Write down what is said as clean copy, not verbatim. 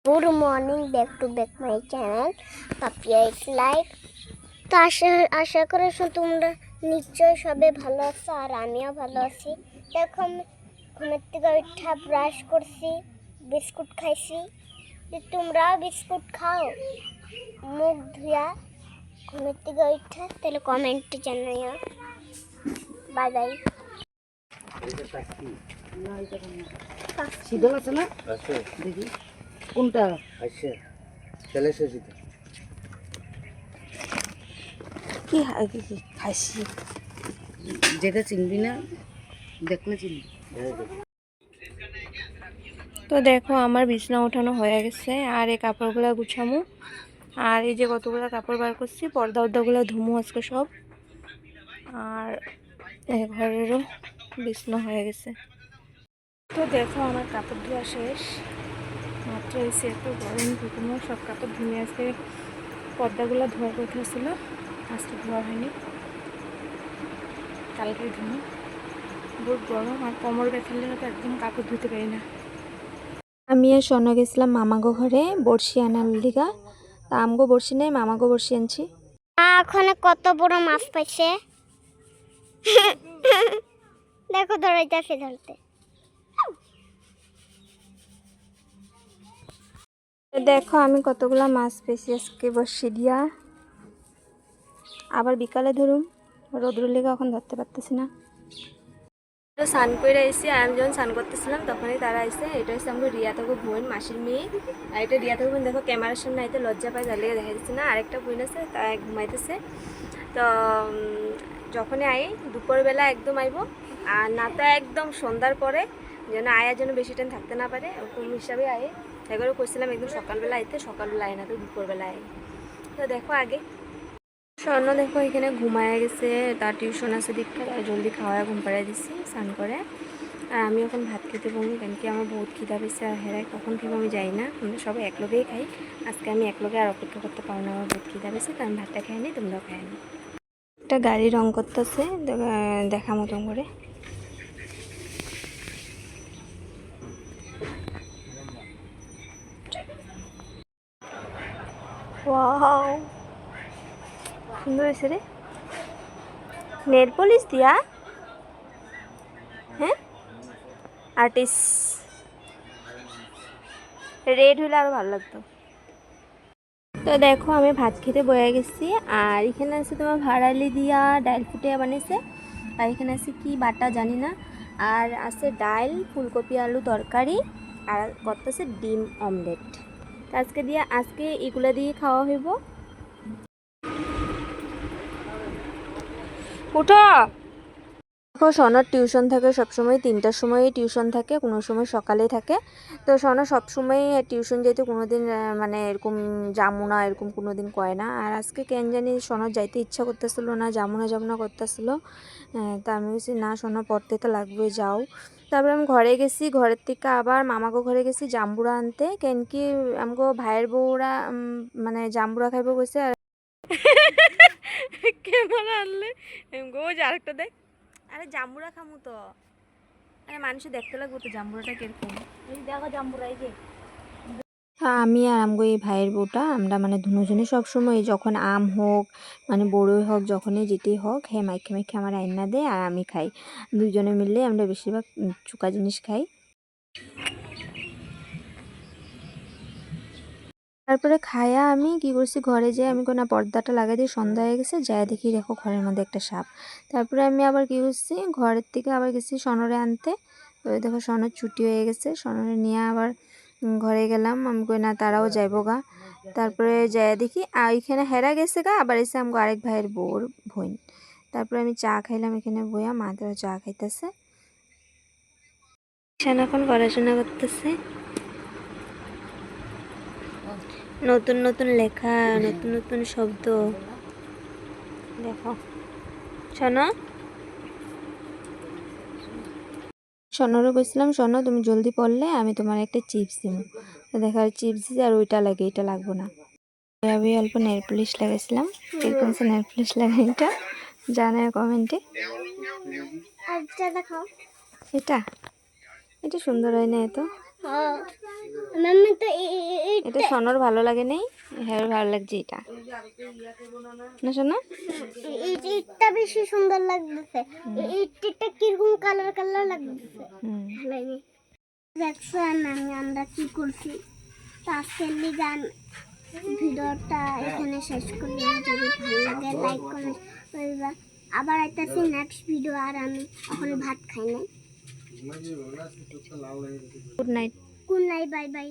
Good morning, back to back my channel Papiya it's life. তো আশা করি তোমরা নিশ্চয়ই সবাই ভালো আছো, আর আমিও ভালো আছি। দেখো আমি ঘুমের থেকে উঠা ব্রাশ করছি, বিস্কুট খাইছি। তোমরাও বিস্কুট খাও মুখ ধুয়া ঘুমের থেকে উঠা, তাহলে কমেন্টে জানাইও। Bye bye. শীতল আছে না? আছে। দেখি কোনটা আছে? চলে এসেছি তো। কি খাইছি যেটা চিনবি না, দেখলে চিনবি। তো দেখো আমার বিছনা ওঠানো হয়ে গেছে, আর এই কাপড়গুলো গুছামু, আর এই যে কতগুলো কাপড় বার করছি, পর্দা উর্দাগুলো ধুমু আজকে সব। আর ঘরেরও বিছনা হয়ে গেছে। তো দেখো আমার কাপড় ধোয়া শেষ, মাত্র এসে এত গরম ঢুকনো, সব কাপড় ধুয়ে আজকে পর্দাগুলো ধোয়ার কথা ছিল, আজকে ধোয়া হয়নি, কালকে ধুমু। বহুত গরম, আর কোমর ব্যথার লেগে তো একদম কাপড় ধুতে পারি না। আমি আর স্বর্ণ গেছিলাম মামাগো ঘরে বড়শি আনার লিগা। তা আমগো বড়শি নেই, মামাগো বড়শি আনছি। ওখানে কত বড় মাছ পাইছে দেখো, ধরতে দেখো আমি কতগুলা মাছ পেয়েছি আজকে বড়শি দিয়া। আবার বিকালে ধরুম, রোদ্র লেগে এখন ধরতে পারতেছি না। তো স্নান করে এসে আমি যখন স্নান করতেছিলাম তখনই তারা এসে, এটা হচ্ছে আমাকে রিয়া থাকো বোন, মাসির মেয়ে। আর এটা রিয়া থাকো বোন, দেখো ক্যামেরার সামনে আইতে লজ্জা পায়, তার লেগে দেখা যাচ্ছে না। আরেকটা বোন আছে, তারা ঘুমাইতেছে। তো যখনই আই দুপুরবেলা একদম আইব, আর না তো একদম সন্ধ্যার পরে, যেন আয়ার জন্য বেশি টাইম থাকতে না পারে, ওরকম হিসাবে আয়ে। এগুলো করছিলাম একদম সকালবেলা আইতে, সকালবেলা আয় না তো দুপুরবেলা আয়। তো দেখো আগে স্বর্ণ দেখো এখানে ঘুমায় গেছে, তার টিউশন আছে দীক্ষা, তাই জলদি খাওয়া ঘুম পাড়াই দিচ্ছি স্নান করে। আর আমি এখন ভাত খেতে বমি, কেন কি আমার বহুত খিদা পেয়েছে। আর হেরাই কখন খেয়ে আমি যাই না, আমরা সবাই একলগেই খাই। আজকে আমি একলগে আর অপেক্ষা করতে পারো না, আমার বহুত খিদা পেয়েছে, কারণ ভাতটা খাই নি, তোমরাও খাই নি। একটা গাড়ি রং করতেছে, দেখা মতন করে। ওয়াও, সুন্দর হয়েছে রে, নেল পলিশ দিয়া। হ্যাঁ, আর্টিস্ট রেড হলে আরো ভালো লাগতো। তো দেখো আমি ভাত খেতে বয়ে গেছি, আর এখানে আছে তোমার ভাড়ালি দিয়া ডাল ফুটিয়া বানিয়েছে, আর এখানে আছে কি বাটা জানি না, আর আছে ডাল, ফুলকপি আলু তরকারি, আর করতেছে ডিম অমলেট। আজকে এগুলা দিয়ে খাওয়া হইব। উঠো। দেখো সনর টিউশন থাকে সবসময় 3টার সময় টিউশন থাকে, কোনো সময় সকালে থাকে। তো সনর সবসময় টিউশন যেতে কোনো দিন মানে এরকম যামু না, এরকম কোনো দিন কয় না। আর আজকে কেন জানি সনর যাইতে ইচ্ছা করতেছিল না, যামু না করতেছিল। তা আমি বলছি না সনর পড়তে তো লাগবে, যাও। তারপরে আমি ঘরে গেছি, ঘরের থেকে আবার মামাগো ঘরে গেছি জাম্বুরা আনতে, কেন কি আমগো ভাইয়ের বউরা মানে জাম্বুরা খাইব গেছে। আর ক্যামেরা আনলে গো আরেকটা দেখ, আরে জাম্বুরা খামু তো, আরে মানুষে দেখতে লাগবো তো জাম্বুরাটা কিরকম। এই দেখো জাম্বুরা, এই যে আমি আর আমগো এই ভাইয়ের বউটা আমরা মানে দুজনে সবসময় যখন আম হোক মানে বড়ই হোক, যখনই যেতেই হোক, হ্যাঁ মাইখে মাইখে আমার রান্না দেয় আর আমি খাই। দুজনে মিললে আমরা বেশিরভাগ চুকা জিনিস খাই। তারপরে খায়া আমি কি করছি, ঘরে যেয়ে আমি কোনো পর্দাটা লাগাই দিয়ে সন্ধ্যা হয়ে গেছে, যাই দেখি দেখো ঘরের মধ্যে একটা সাপ। তারপরে আমি আবার কি করছি, ঘরের থেকে আবার গেছি সনরে আনতে। তো দেখো সনর ছুটি হয়ে গেছে, সনরে নিয়ে আবার ঘরে গেলাম। আমি কই না তারাও যাইবো গা। তারপরে যাই দেখি এখানে হেরা গেছে গা, আবার এসে আমাকে আরেক ভাইয়ের বউর বোন। তারপরে আমি চা খাইলাম এখানে বইয়া, মা তারা চা খাইতেছে, এখন পড়াশোনা করতেছে। নতুন নতুন লেখা, নতুন নতুন শব্দ দেখো। স্বর্ণরও বলছিলাম স্বর্ণ তুমি জলদি পড়লে আমি তোমার একটা চিপস দিব। তো দেখা চিপস দিছি, আর ওইটা লাগে, এটা লাগবো না। আমি অল্প নেল পলিশ লাগাইছিলাম, এরকম নেল পলিশ লাগাই, এটা জানায় কমেন্টে। এটা এটা সুন্দর হয় না এত। মাম্মা তো এটা সোনার ভালো লাগে নেই, হ্যাঁ ভালো লাগছে এটা না সোনা? ইটটা বেশি সুন্দর লাগতেছে। ইটটা কিরকম কালার কালার লাগতেছে। ভালো দেখছেন আমরা কি করছি। তো আজকের গান ভিডিওটা এখানে শেষ করলাম। যদি ভালো লাগে লাইক করে আবার একটা নেক্সট ভিডিও। আর আমি এখন ভাত খাই নাই। Good night. Good night, bye bye.